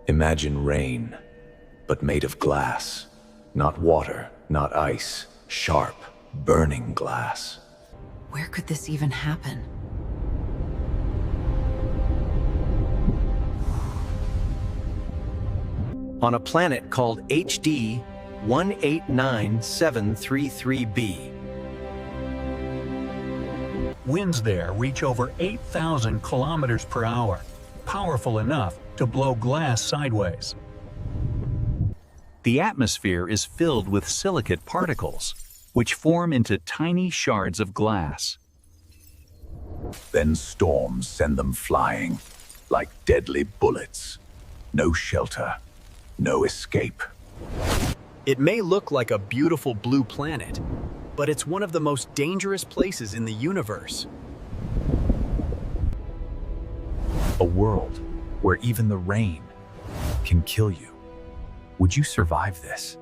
Imagine rain, but made of glass. Not water, not ice. Sharp, burning glass. Where could this even happen? On a planet called HD 189733b. Winds there reach over 8,000 kilometers per hour, powerful enough to blow glass sideways. The atmosphere is filled with silicate particles, which form into tiny shards of glass. Then storms send them flying, like deadly bullets. No shelter, no escape. It may look like a beautiful blue planet, but it's one of the most dangerous places in the universe. A world where even the rain can kill you. Would you survive this?